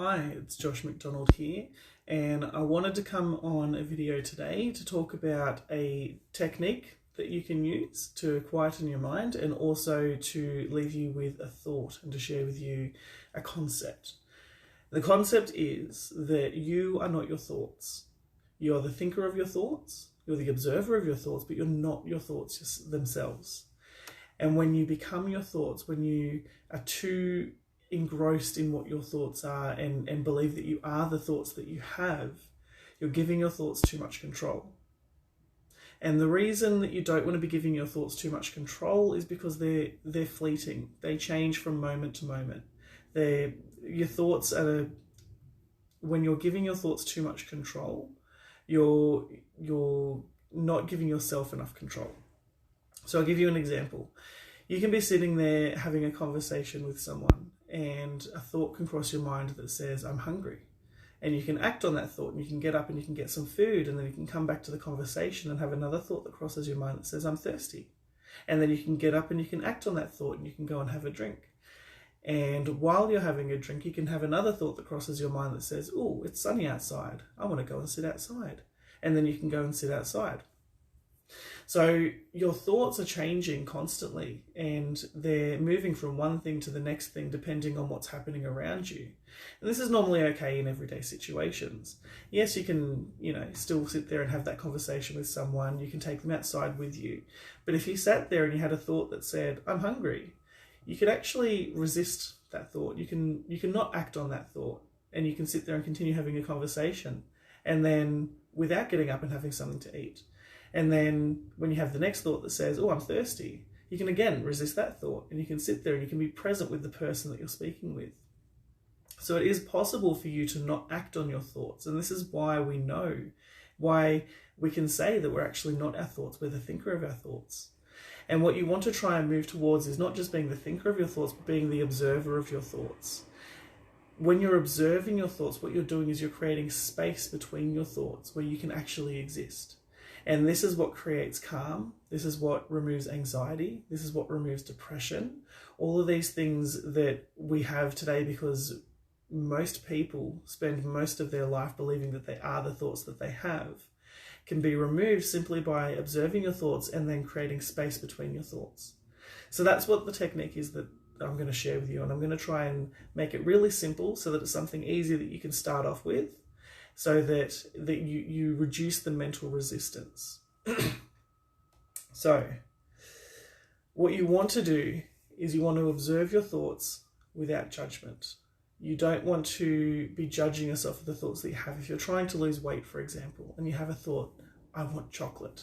Hi, it's Josh McDonald here, and I wanted to come on a video today to talk about a technique that you can use to quieten your mind and also to leave you with a thought and to share with you a concept. The concept is that you are not your thoughts. You're the thinker of your thoughts, you're the observer of your thoughts, but you're not your thoughts themselves. And when you become your thoughts, when you are too engrossed in what your thoughts are and believe that you are the thoughts that you have, you're giving your thoughts too much control. And the reason that you don't want to be giving your thoughts too much control is because they're fleeting. They change from moment to moment. Your thoughts when you're giving your thoughts too much control, you're not giving yourself enough control. So I'll give you an example. You can be sitting there having a conversation with someone and a thought can cross your mind that says, I'm hungry. And you can act on that thought and you can get up and you can get some food, and then you can come back to the conversation and have another thought that crosses your mind that says, I'm thirsty. And then you can get up and you can act on that thought and you can go and have a drink. And while you're having a drink, you can have another thought that crosses your mind that says, oh, it's sunny outside. I want to go and sit outside. And then you can go and sit outside. So your thoughts are changing constantly and they're moving from one thing to the next thing depending on what's happening around you. And this is normally okay in everyday situations. Yes, you can, still sit there and have that conversation with someone. You can take them outside with you. But if you sat there and you had a thought that said, I'm hungry, you could actually resist that thought. You can not act on that thought, and you can sit there and continue having a conversation, and then without getting up and having something to eat. And then when you have the next thought that says, oh, I'm thirsty, you can again resist that thought, and you can sit there and you can be present with the person that you're speaking with. So it is possible for you to not act on your thoughts. And this is why we can say that we're actually not our thoughts, we're the thinker of our thoughts. And what you want to try and move towards is not just being the thinker of your thoughts, but being the observer of your thoughts. When you're observing your thoughts, what you're doing is you're creating space between your thoughts where you can actually exist. And this is what creates calm. This is what removes anxiety. This is what removes depression. All of these things that we have today, because most people spend most of their life believing that they are the thoughts that they have, can be removed simply by observing your thoughts and then creating space between your thoughts. So that's what the technique is that I'm going to share with you. And I'm going to try and make it really simple so that it's something easy that you can start off with, so that you reduce the mental resistance. So what you want to do is you want to observe your thoughts without judgment. You don't want to be judging yourself for the thoughts that you have. If you're trying to lose weight, for example, and you have a thought, I want chocolate,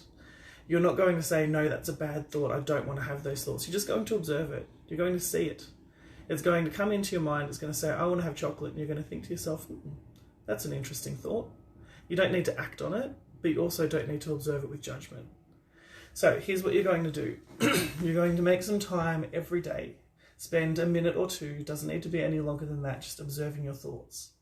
you're not going to say, no, that's a bad thought, I don't want to have those thoughts. You're just going to observe it. You're going to see it. It's going to come into your mind. It's going to say, I want to have chocolate. And you're going to think to yourself, that's an interesting thought. You don't need to act on it, but you also don't need to observe it with judgment. So here's what you're going to do. You're going to make some time every day. Spend a minute or two, doesn't need to be any longer than that, just observing your thoughts.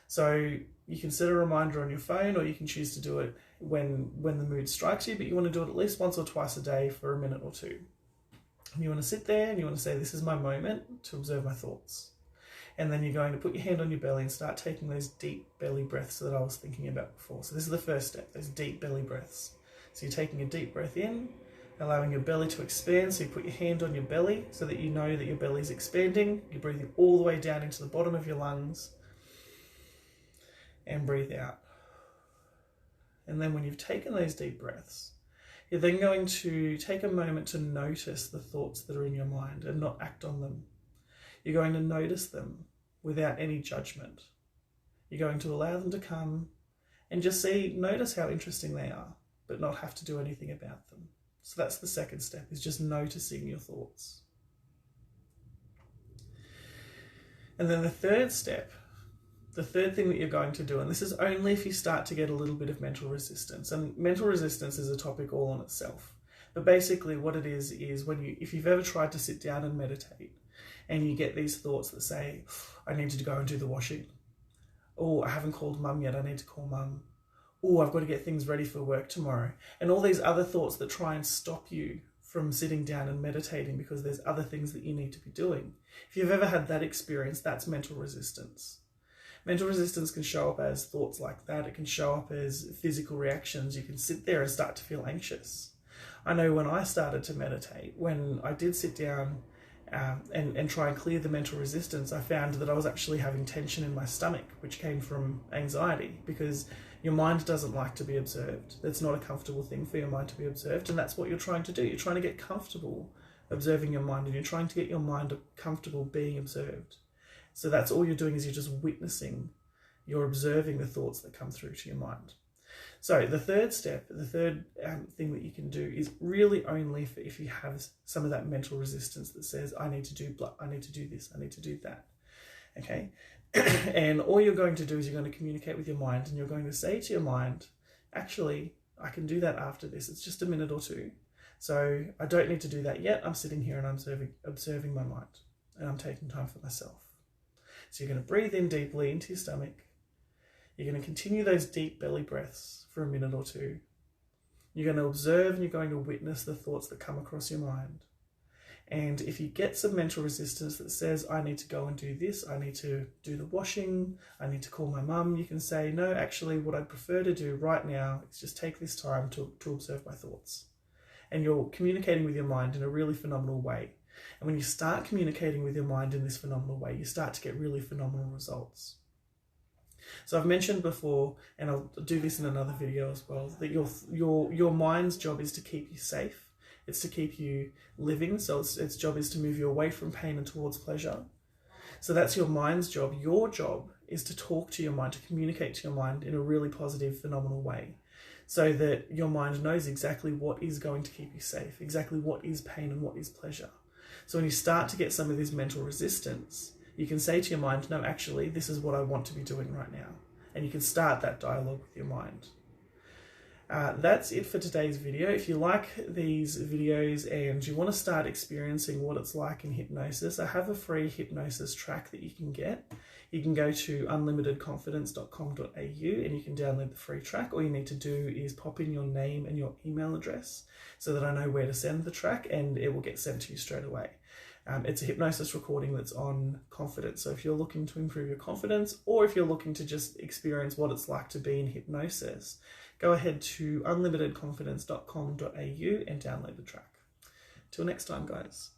So you can set a reminder on your phone, or you can choose to do it when the mood strikes you, but you want to do it at least once or twice a day for a minute or two. And you want to sit there and you want to say, this is my moment to observe my thoughts. And then you're going to put your hand on your belly and start taking those deep belly breaths that I was thinking about before. So this is the first step, those deep belly breaths. So you're taking a deep breath in, allowing your belly to expand. So you put your hand on your belly so that you know that your belly is expanding. You're breathing all the way down into the bottom of your lungs. And breathe out. And then when you've taken those deep breaths, you're then going to take a moment to notice the thoughts that are in your mind and not act on them. You're going to notice them without any judgment. You're going to allow them to come and just notice how interesting they are, but not have to do anything about them. So that's the second step, is just noticing your thoughts. And then the third step, the third thing that you're going to do, and this is only if you start to get a little bit of mental resistance, and mental resistance is a topic all on itself. But basically what it is if you've ever tried to sit down and meditate, and you get these thoughts that say, I need to go and do the washing. Oh, I haven't called mum yet, I need to call mum. Oh, I've got to get things ready for work tomorrow. And all these other thoughts that try and stop you from sitting down and meditating because there's other things that you need to be doing. If you've ever had that experience, that's mental resistance. Mental resistance can show up as thoughts like that. It can show up as physical reactions. You can sit there and start to feel anxious. I know when I started to meditate, when I did sit down and try and clear the mental resistance, I found that I was actually having tension in my stomach, which came from anxiety, because your mind doesn't like to be observed. That's not a comfortable thing for your mind to be observed, and that's what you're trying to do. You're trying to get comfortable observing your mind, and you're trying to get your mind comfortable being observed. So that's all you're doing, is you're just witnessing, you're observing the thoughts that come through to your mind. So the third step, the third thing that you can do is really only for if you have some of that mental resistance that says, I need to do this, I need to do that. Okay. And all you're going to do is you're going to communicate with your mind, and you're going to say to your mind, actually, I can do that after this. It's just a minute or two. So I don't need to do that yet. I'm sitting here and I'm observing my mind, and I'm taking time for myself. So you're going to breathe in deeply into your stomach. You're going to continue those deep belly breaths for a minute or two. You're going to observe and you're going to witness the thoughts that come across your mind. And if you get some mental resistance that says, I need to go and do this, I need to do the washing, I need to call my mum, you can say, no, actually what I'd prefer to do right now is just take this time to observe my thoughts. And you're communicating with your mind in a really phenomenal way. And when you start communicating with your mind in this phenomenal way, you start to get really phenomenal results. So I've mentioned before, and I'll do this in another video as well, that your mind's job is to keep you safe. It's to keep you living. So its job is to move you away from pain and towards pleasure. So that's your mind's job. Your job is to talk to your mind, to communicate to your mind in a really positive, phenomenal way, so that your mind knows exactly what is going to keep you safe, exactly what is pain and what is pleasure. So when you start to get some of this mental resistance, you can say to your mind, no, actually, this is what I want to be doing right now. And you can start that dialogue with your mind. That's it for today's video. If you like these videos and you want to start experiencing what it's like in hypnosis, I have a free hypnosis track that you can get. You can go to unlimitedconfidence.com.au and you can download the free track. All you need to do is pop in your name and your email address so that I know where to send the track, and it will get sent to you straight away. It's a hypnosis recording that's on confidence. So if you're looking to improve your confidence, or if you're looking to just experience what it's like to be in hypnosis, go ahead to unlimitedconfidence.com.au and download the track. Till next time, guys.